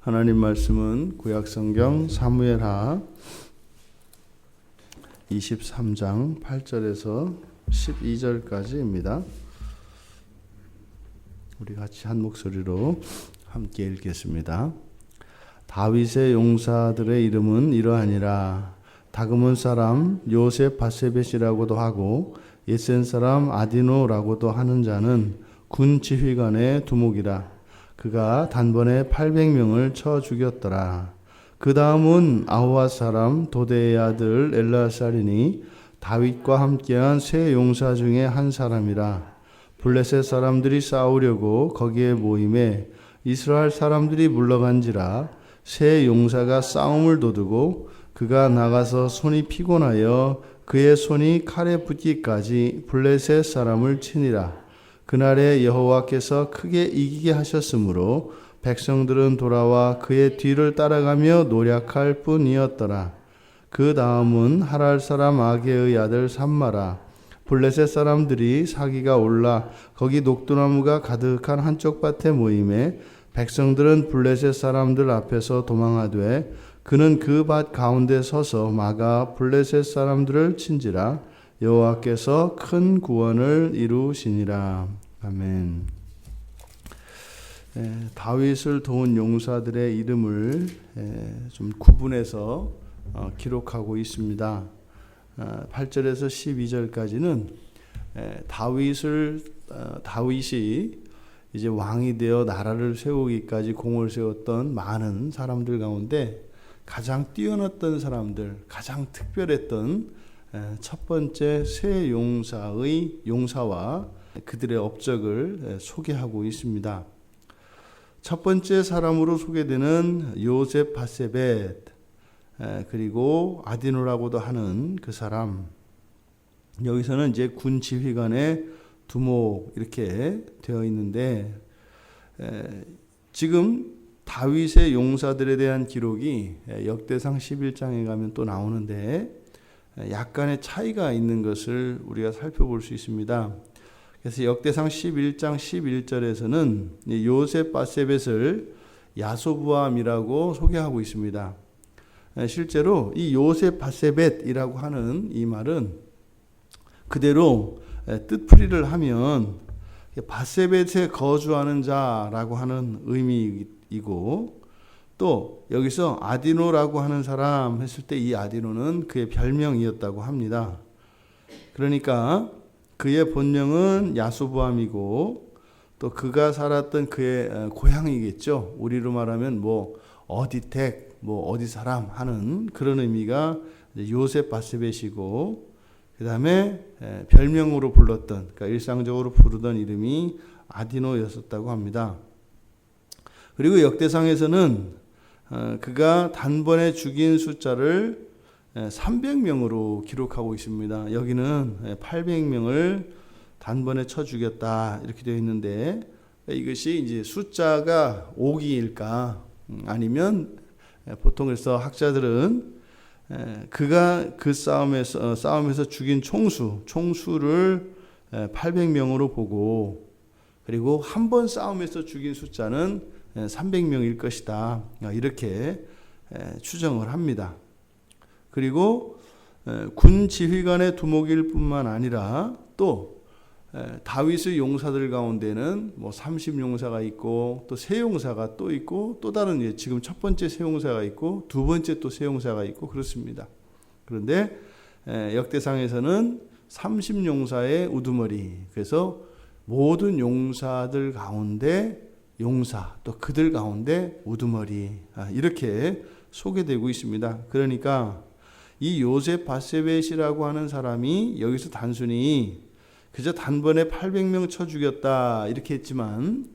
하나님 말씀은 구약성경 사무엘하 23장 8절에서 12절까지입니다. 우리 같이 한 목소리로 함께 읽겠습니다. 다윗의 용사들의 이름은 이러하니라. 다그몬 사람 요셉 바세벳이라고도 하고 예센 사람 아디노라고도 하는 자는 군 지휘관의 두목이라. 그가 단번에 800명을 쳐 죽였더라. 그 다음은 아호와 사람 도대의 아들 엘르아살이니 다윗과 함께한 세 용사 중에 한 사람이라. 블레셋 사람들이 싸우려고 거기에 모임에 이스라엘 사람들이 물러간지라. 세 용사가 싸움을 도두고 그가 나가서 손이 피곤하여 그의 손이 칼에 붙기까지 블레셋 사람을 치니라. 그날에 여호와께서 크게 이기게 하셨으므로 백성들은 돌아와 그의 뒤를 따라가며 노략할 뿐이었더라. 그 다음은 하랄 사람 아게의 아들 삼마라. 블레셋 사람들이 사기가 올라 거기 녹두나무가 가득한 한쪽 밭에 모임에 백성들은 블레셋 사람들 앞에서 도망하되 그는 그 밭 가운데 서서 막아 블레셋 사람들을 친지라. 여호와께서 큰 구원을 이루시니라. 아멘. 다윗을 도운 용사들의 이름을 좀 구분해서 기록하고 있습니다. 8절에서 12절까지는 다윗이 이제 왕이 되어 나라를 세우기까지 공을 세웠던 많은 사람들 가운데 가장 뛰어났던 사람들, 가장 특별했던 첫 번째 세 용사와 그들의 업적을 소개하고 있습니다. 첫 번째 사람으로 소개되는 요셉 바세벳, 그리고 아디노라고도 하는 그 사람. 여기서는 이제 군 지휘관의 두목 이렇게 되어 있는데, 지금 다윗의 용사들에 대한 기록이 역대상 11장에 가면 또 나오는데 약간의 차이가 있는 것을 우리가 살펴볼 수 있습니다. 그래서 역대상 11장 11절에서는 요셉 바세벳을 야소부암이라고 소개하고 있습니다. 실제로 이 요셉 바세벳이라고 하는 이 말은 그대로 뜻풀이를 하면 바세벳에 거주하는 자라고 하는 의미이고, 또 여기서 아디노라고 하는 사람 했을 때 이 아디노는 그의 별명이었다고 합니다. 그러니까 그의 본명은 야소부암이고 또 그가 살았던 그의 고향이겠죠. 우리로 말하면 뭐 어디택, 뭐 어디 사람 하는 그런 의미가 요셉 바세벳이고, 그 다음에 별명으로 불렀던, 그러니까 일상적으로 부르던 이름이 아디노였었다고 합니다. 그리고 역대상에서는 그가 단번에 죽인 숫자를 300명으로 기록하고 있습니다. 여기는 800명을 단번에 쳐 죽였다 이렇게 되어 있는데, 이것이 이제 숫자가 5기일까 아니면 보통 그래서 학자들은 그가 그 싸움에서 죽인 총수를 800명으로 보고, 그리고 한 번 싸움에서 죽인 숫자는 300명일 것이다 이렇게 추정을 합니다. 그리고 군 지휘관의 두목일 뿐만 아니라 또 다윗의 용사들 가운데는 뭐 30용사가 있고 또 세용사가 또 있고 또 다른 지금 첫 번째 세용사가 있고 두 번째 또 세용사가 있고 그렇습니다. 그런데 역대상에서는 30용사의 우두머리, 그래서 모든 용사들 가운데 용사, 또 그들 가운데 우두머리, 이렇게 소개되고 있습니다. 그러니까 이 요셉 바세벳이라고 하는 사람이 여기서 단순히 그저 단번에 800명 쳐 죽였다 이렇게 했지만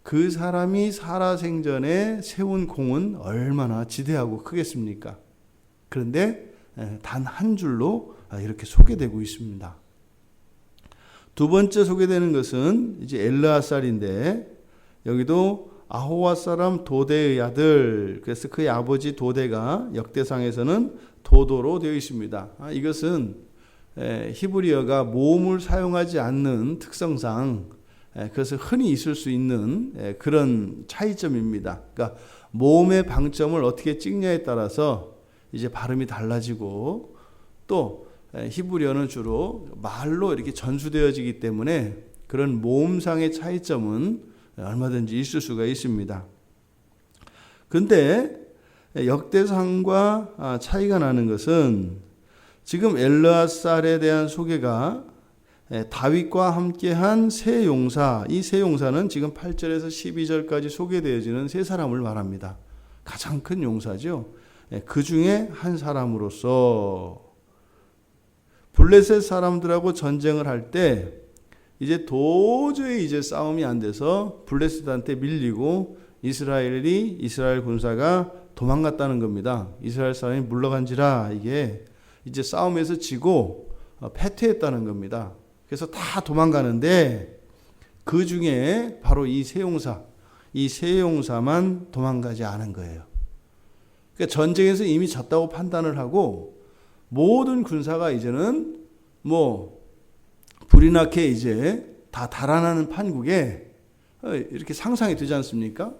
그 사람이 살아생전에 세운 공은 얼마나 지대하고 크겠습니까? 그런데 단 한 줄로 이렇게 소개되고 있습니다. 두 번째 소개되는 것은 이제 엘르아살인데, 여기도 아호와 사람 도대의 아들, 그래서 그의 아버지 도대가 역대상에서는 도도로 되어 있습니다. 이것은 히브리어가 모음을 사용하지 않는 특성상 그래서 흔히 있을 수 있는 그런 차이점입니다. 그러니까 모음의 방점을 어떻게 찍냐에 따라서 이제 발음이 달라지고, 또 히브리어는 주로 말로 이렇게 전수되어지기 때문에 그런 모음상의 차이점은 얼마든지 있을 수가 있습니다. 그런데 역대상과 차이가 나는 것은 지금 엘르앗살에 대한 소개가 다윗과 함께한 세 용사, 이 세 용사는 지금 8절에서 12절까지 소개되어지는 세 사람을 말합니다. 가장 큰 용사죠. 그 중에 한 사람으로서 블레셋 사람들하고 전쟁을 할 때 이제 도저히 이제 싸움이 안 돼서 블레셋한테 밀리고 이스라엘 군사가 도망갔다는 겁니다. 이스라엘 사람이 물러간지라 이게 이제 싸움에서 지고 패퇴했다는 겁니다. 그래서 다 도망가는데 그 중에 바로 이 세 용사만 도망가지 않은 거예요. 그러니까 전쟁에서 이미 졌다고 판단을 하고 모든 군사가 이제는 불이 나게 이제 다 달아나는 판국에 이렇게 상상이 되지 않습니까?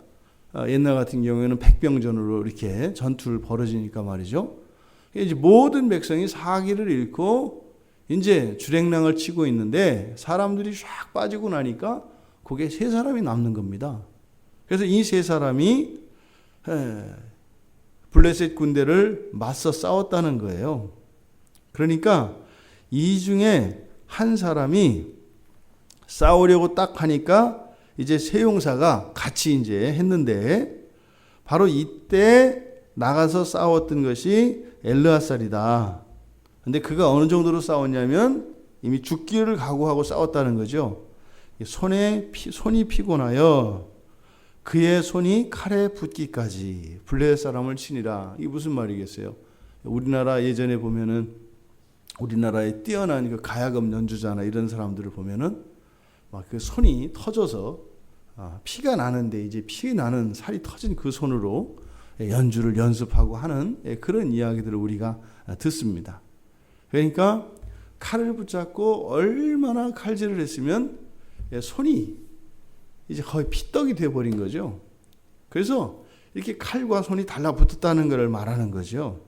옛날 같은 경우에는 백병전으로 이렇게 전투를 벌어지니까 말이죠. 이제 모든 백성이 사기를 잃고 이제 주랭랑을 치고 있는데 사람들이 쫙 빠지고 나니까 거기에 세 사람이 남는 겁니다. 그래서 이 세 사람이 블레셋 군대를 맞서 싸웠다는 거예요. 그러니까 이 중에 한 사람이 싸우려고 딱 하니까 이제 세 용사가 같이 이제 했는데 바로 이때 나가서 싸웠던 것이 엘르앗살이다. 근데 그가 어느 정도로 싸웠냐면 이미 죽기를 각오하고 싸웠다는 거죠. 손이 피곤하여 그의 손이 칼에 붙기까지 블레셋 사람을 치니라. 이게 무슨 말이겠어요? 우리나라 예전에 보면은 우리나라에 뛰어난 그 가야금 연주자나 이런 사람들을 보면은 막 그 손이 터져서 피가 나는데 이제 피 나는 살이 터진 그 손으로 연주를 연습하고 하는 그런 이야기들을 우리가 듣습니다. 그러니까 칼을 붙잡고 얼마나 칼질을 했으면 손이 이제 거의 피떡이 되어버린 거죠. 그래서 이렇게 칼과 손이 달라붙었다는 것을 말하는 거죠.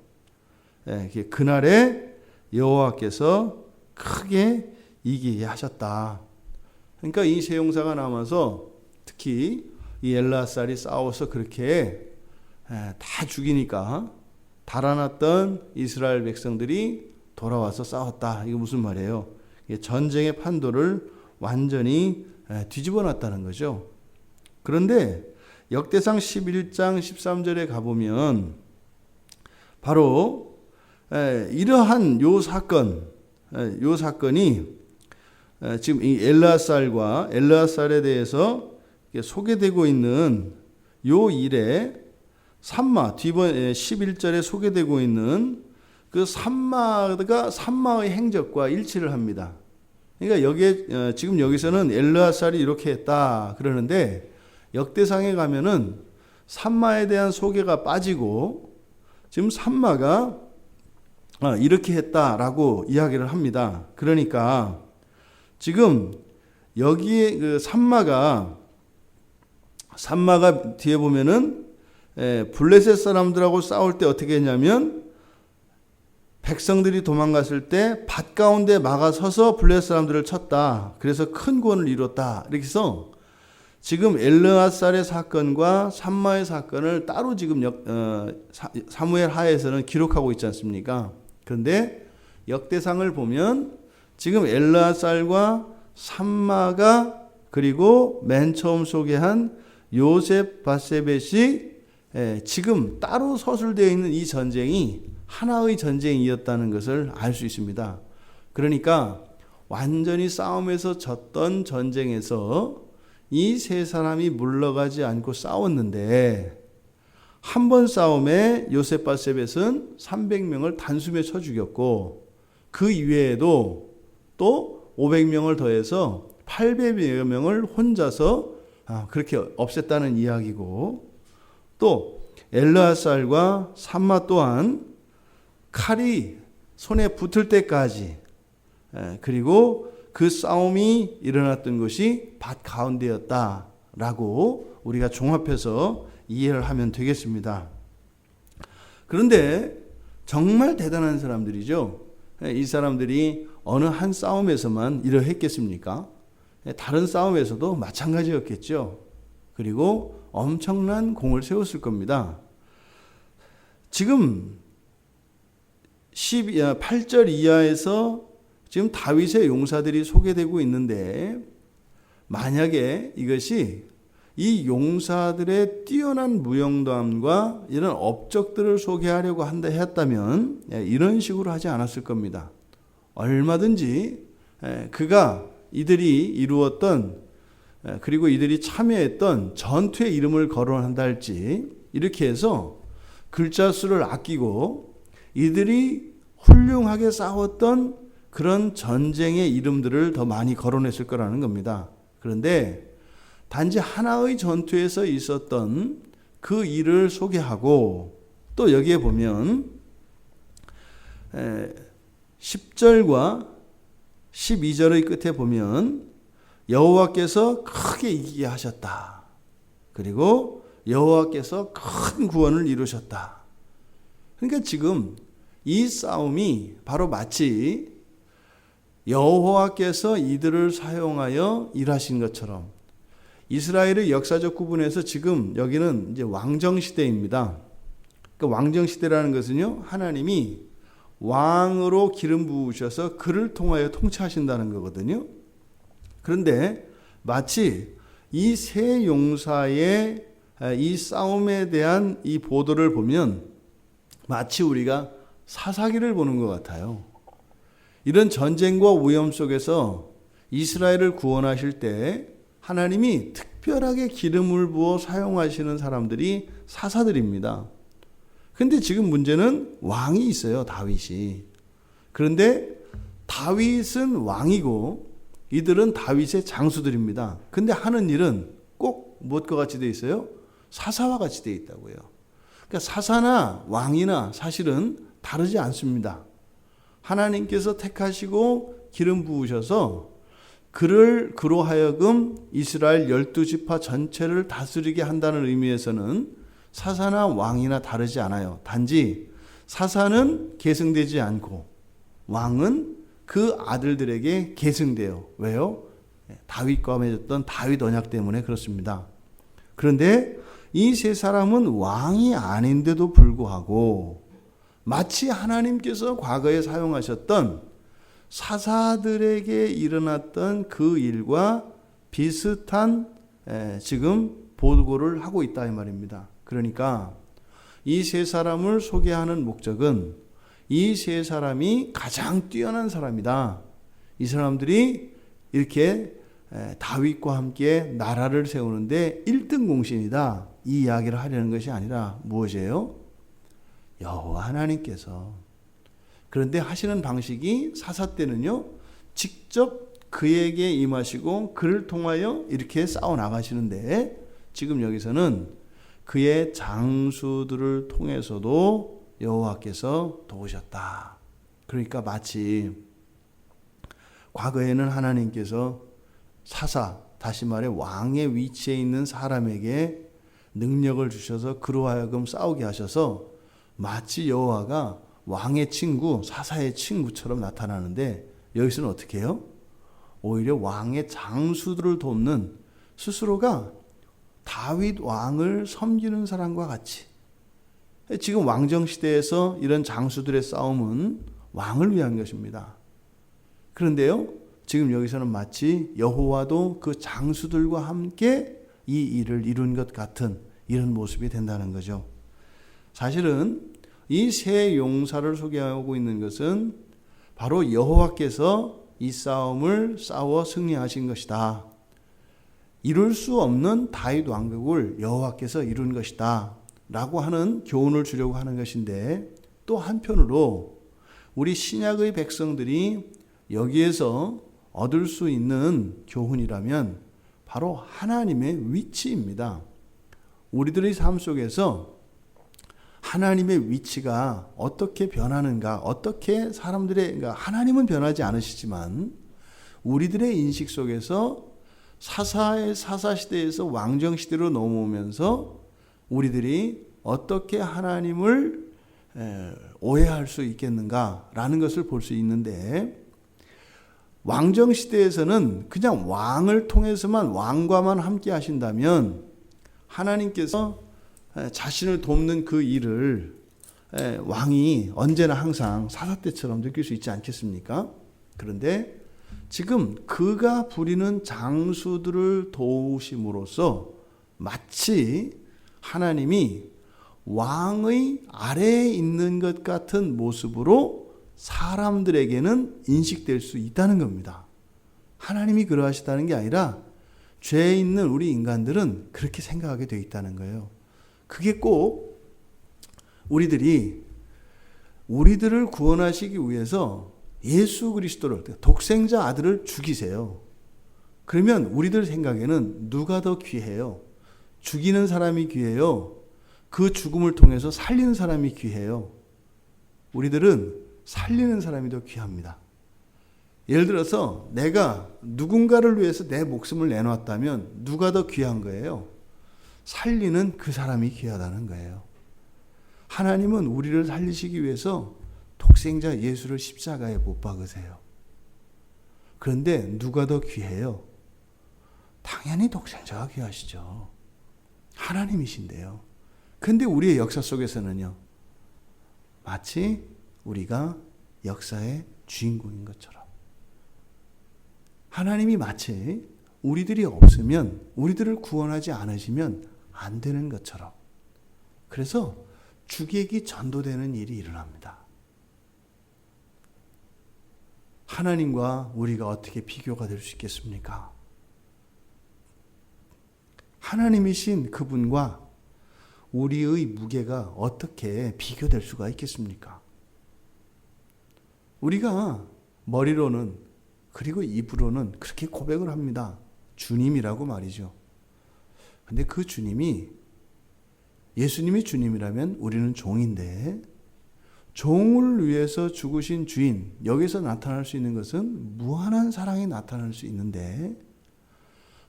그날에 여호와께서 크게 이기게 하셨다. 그러니까 이 세 용사가 남아서 특히 이 엘르앗살이 싸워서 그렇게 다 죽이니까 달아났던 이스라엘 백성들이 돌아와서 싸웠다. 이거 무슨 말이에요? 전쟁의 판도를 완전히 뒤집어 놨다는 거죠. 그런데 역대상 11장 13절에 가보면 바로 이러한 요 사건이 지금 이 엘르앗살에 대해서 소개되고 있는 요 일에 뒤번 11절에 소개되고 있는 그 산마의 행적과 일치를 합니다. 그러니까 여기에 지금 여기서는 엘르앗살이 이렇게 했다 그러는데 역대상에 가면은 산마에 대한 소개가 빠지고 지금 산마가 이렇게 했다라고 이야기를 합니다. 그러니까 지금 여기에 그 산마가 뒤에 보면은 블레셋 사람들하고 싸울 때 어떻게 했냐면 백성들이 도망갔을 때 밭 가운데 막아서서 블레셋 사람들을 쳤다. 그래서 큰 구원을 이뤘다. 이렇게 해서 지금 엘르앗살의 사건과 산마의 사건을 따로 지금 사무엘 하에서는 기록하고 있지 않습니까? 그런데 역대상을 보면 지금 엘르앗살과 산마가 그리고 맨 처음 소개한 요셉 바세벳이 지금 따로 서술되어 있는 이 전쟁이 하나의 전쟁이었다는 것을 알 수 있습니다. 그러니까 완전히 싸움에서 졌던 전쟁에서 이 세 사람이 물러가지 않고 싸웠는데 한 번 싸움에 요셉 바세벳은 300명을 단숨에 쳐 죽였고 그 이외에도 또 500명을 더해서 800여 명을 혼자서 그렇게 없앴다는 이야기고 또 엘르앗살과 산마 또한 칼이 손에 붙을 때까지 그리고 그 싸움이 일어났던 것이 밭 가운데였다라고 우리가 종합해서 이해를 하면 되겠습니다. 그런데 정말 대단한 사람들이죠. 이 사람들이 어느 한 싸움에서만 이러했겠습니까? 다른 싸움에서도 마찬가지였겠죠. 그리고 엄청난 공을 세웠을 겁니다. 지금 8절 이하에서 지금 다윗의 용사들이 소개되고 있는데, 만약에 이것이 이 용사들의 뛰어난 무용담과 이런 업적들을 소개하려고 한다 했다면 이런 식으로 하지 않았을 겁니다. 얼마든지 그가 이들이 이루었던, 그리고 이들이 참여했던 전투의 이름을 거론한다 할지 이렇게 해서 글자 수를 아끼고 이들이 훌륭하게 싸웠던 그런 전쟁의 이름들을 더 많이 거론했을 거라는 겁니다. 그런데 단지 하나의 전투에서 있었던 그 일을 소개하고, 또 여기에 보면 10절과 12절의 끝에 보면 여호와께서 크게 이기게 하셨다. 그리고 여호와께서 큰 구원을 이루셨다. 그러니까 지금 이 싸움이 바로 마치 여호와께서 이들을 사용하여 일하신 것처럼, 이스라엘의 역사적 구분에서 지금 여기는 이제 왕정 시대입니다. 그러니까 왕정 시대라는 것은요, 하나님이 왕으로 기름 부으셔서 그를 통하여 통치하신다는 거거든요. 그런데 마치 이 세 용사의 이 싸움에 대한 이 보도를 보면 마치 우리가 사사기를 보는 것 같아요. 이런 전쟁과 위험 속에서 이스라엘을 구원하실 때 하나님이 특별하게 기름을 부어 사용하시는 사람들이 사사들입니다. 그런데 지금 문제는 왕이 있어요, 다윗이. 그런데 다윗은 왕이고 이들은 다윗의 장수들입니다. 근데 하는 일은 꼭 무엇과 같이 되어 있어요? 사사와 같이 되어 있다고요. 그러니까 사사나 왕이나 사실은 다르지 않습니다. 하나님께서 택하시고 기름 부으셔서 그로 하여금 이스라엘 12지파 전체를 다스리게 한다는 의미에서는 사사나 왕이나 다르지 않아요. 단지 사사는 계승되지 않고 왕은 그 아들들에게 계승돼요. 왜요? 다윗과 맺었던 다윗 언약 때문에 그렇습니다. 그런데 이 세 사람은 왕이 아닌데도 불구하고 마치 하나님께서 과거에 사용하셨던 사사들에게 일어났던 그 일과 비슷한 지금 보고를 하고 있다 이 말입니다. 그러니까 이 세 사람을 소개하는 목적은 이 세 사람이 가장 뛰어난 사람이다. 이 사람들이 이렇게 다윗과 함께 나라를 세우는데 1등 공신이다. 이 이야기를 하려는 것이 아니라 무엇이에요? 여호와 하나님께서. 그런데 하시는 방식이 사사 때는요, 직접 그에게 임하시고 그를 통하여 이렇게 싸워 나가시는데, 지금 여기서는 그의 장수들을 통해서도 여호와께서 도우셨다. 그러니까 마치 과거에는 하나님께서 사사, 다시 말해 왕의 위치에 있는 사람에게 능력을 주셔서 그로 하여금 싸우게 하셔서 마치 여호와가 왕의 친구, 사사의 친구처럼 나타나는데, 여기서는 어떻게 해요? 오히려 왕의 장수들을 돕는, 스스로가 다윗 왕을 섬기는 사람과 같이. 지금 왕정시대에서 이런 장수들의 싸움은 왕을 위한 것입니다. 그런데요, 지금 여기서는 마치 여호와도 그 장수들과 함께 이 일을 이룬 것 같은 이런 모습이 된다는 거죠. 사실은 이 세 용사를 소개하고 있는 것은 바로 여호와께서 이 싸움을 싸워 승리하신 것이다. 이룰 수 없는 다윗 왕국을 여호와께서 이룬 것이다 라고 하는 교훈을 주려고 하는 것인데, 또 한편으로 우리 신약의 백성들이 여기에서 얻을 수 있는 교훈이라면 바로 하나님의 위치입니다. 우리들의 삶 속에서 하나님의 위치가 어떻게 변하는가, 어떻게 사람들의, 그러니까 하나님은 변하지 않으시지만 우리들의 인식 속에서 사사시대에서 왕정시대로 넘어오면서 우리들이 어떻게 하나님을 오해할 수 있겠는가라는 것을 볼 수 있는데, 왕정 시대에서는 그냥 왕을 통해서만, 왕과만 함께 하신다면 하나님께서 자신을 돕는 그 일을 왕이 언제나 항상 사사 때처럼 느낄 수 있지 않겠습니까? 그런데 지금 그가 부리는 장수들을 도우심으로써 마치 하나님이 왕의 아래에 있는 것 같은 모습으로 사람들에게는 인식될 수 있다는 겁니다. 하나님이 그러하시다는 게 아니라 죄에 있는 우리 인간들은 그렇게 생각하게 되어 있다는 거예요. 그게 꼭 우리들을 구원하시기 위해서 예수 그리스도를, 독생자 아들을 죽이세요. 그러면 우리들 생각에는 누가 더 귀해요? 죽이는 사람이 귀해요? 그 죽음을 통해서 살리는 사람이 귀해요? 우리들은 살리는 사람이 더 귀합니다. 예를 들어서 내가 누군가를 위해서 내 목숨을 내놓았다면 누가 더 귀한 거예요? 살리는 그 사람이 귀하다는 거예요. 하나님은 우리를 살리시기 위해서 독생자 예수를 십자가에 못 박으세요. 그런데 누가 더 귀해요? 당연히 독생자가 귀하시죠. 하나님이신데요. 그런데 우리의 역사 속에서는요, 마치 우리가 역사의 주인공인 것처럼, 하나님이 마치 우리들이 없으면, 우리들을 구원하지 않으시면 안 되는 것처럼, 그래서 주객이 전도되는 일이 일어납니다. 하나님과 우리가 어떻게 비교가 될 수 있겠습니까? 하나님이신 그분과 우리의 무게가 어떻게 비교될 수가 있겠습니까? 우리가 머리로는, 그리고 입으로는 그렇게 고백을 합니다. 주님이라고 말이죠. 근데 그 주님이, 예수님이 주님이라면 우리는 종인데, 종을 위해서 죽으신 주인, 여기서 나타날 수 있는 것은 무한한 사랑이 나타날 수 있는데,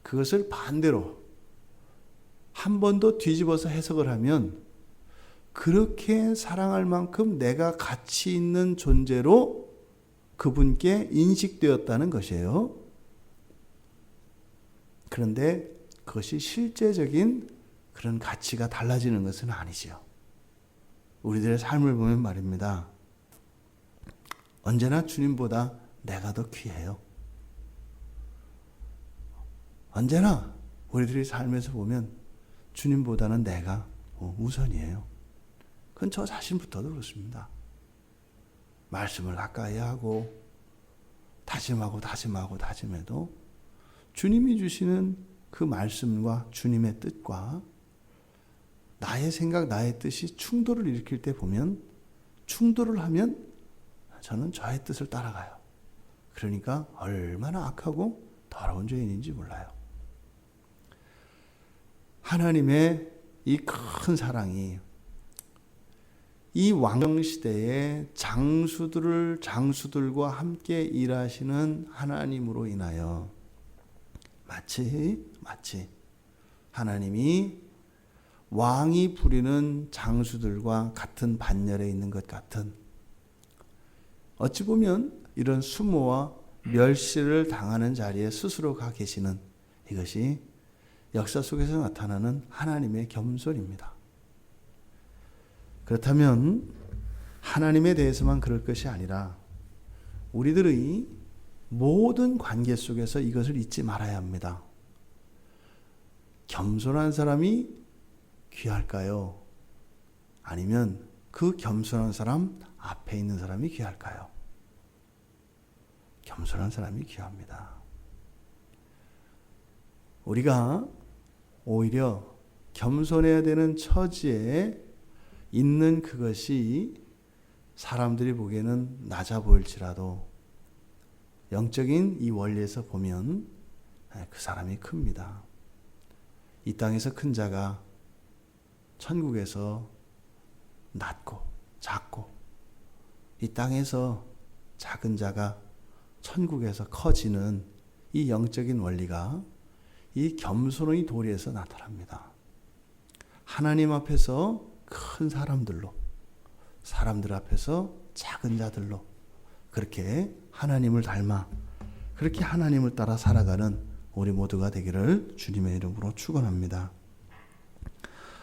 그것을 반대로 한 번 더 뒤집어서 해석을 하면, 그렇게 사랑할 만큼 내가 가치 있는 존재로 그분께 인식되었다는 것이에요. 그런데 그것이 실제적인 그런 가치가 달라지는 것은 아니지요. 우리들의 삶을 보면 말입니다. 언제나 주님보다 내가 더 귀해요. 언제나 우리들의 삶에서 보면 주님보다는 내가 우선이에요. 그건 저 자신부터도 그렇습니다. 말씀을 가까이 하고 다짐해도 주님이 주시는 그 말씀과 주님의 뜻과 나의 생각, 나의 뜻이 충돌을 일으킬 때 보면, 충돌을 하면 저는 저의 뜻을 따라가요. 그러니까 얼마나 악하고 더러운 죄인인지 몰라요. 하나님의 이 큰 사랑이 이 왕정시대의 장수들과 함께 일하시는 하나님으로 인하여 마치 하나님이 왕이 부리는 장수들과 같은 반열에 있는 것 같은, 어찌 보면 이런 수모와 멸시를 당하는 자리에 스스로 가 계시는, 이것이 역사 속에서 나타나는 하나님의 겸손입니다. 그렇다면 하나님에 대해서만 그럴 것이 아니라 우리들의 모든 관계 속에서 이것을 잊지 말아야 합니다. 겸손한 사람이 귀할까요? 아니면 그 겸손한 사람 앞에 있는 사람이 귀할까요? 겸손한 사람이 귀합니다. 우리가 오히려 겸손해야 되는 처지에 있는 그것이 사람들이 보기에는 낮아 보일지라도 영적인 이 원리에서 보면 그 사람이 큽니다. 이 땅에서 큰 자가 천국에서 낮고 작고, 이 땅에서 작은 자가 천국에서 커지는 이 영적인 원리가 이 겸손의 도리에서 나타납니다. 하나님 앞에서 큰 사람들로, 사람들 앞에서 작은 자들로 그렇게 하나님을 닮아 그렇게 하나님을 따라 살아가는 우리 모두가 되기를 주님의 이름으로 축원합니다.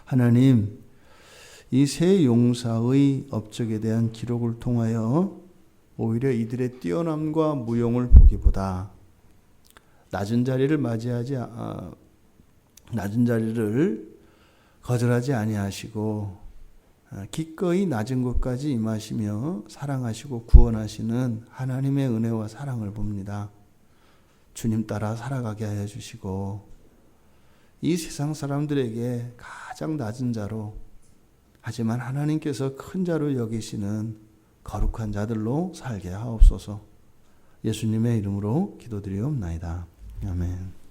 하나님, 이 세 용사의 업적에 대한 기록을 통하여 오히려 이들의 뛰어남과 무용을 보기보다 낮은 자리를 거절하지 아니하시고 기꺼이 낮은 곳까지 임하시며 사랑하시고 구원하시는 하나님의 은혜와 사랑을 봅니다. 주님 따라 살아가게 하여 주시고 이 세상 사람들에게 가장 낮은 자로, 하지만 하나님께서 큰 자로 여기시는 거룩한 자들로 살게 하옵소서. 예수님의 이름으로 기도드리옵나이다. 아멘.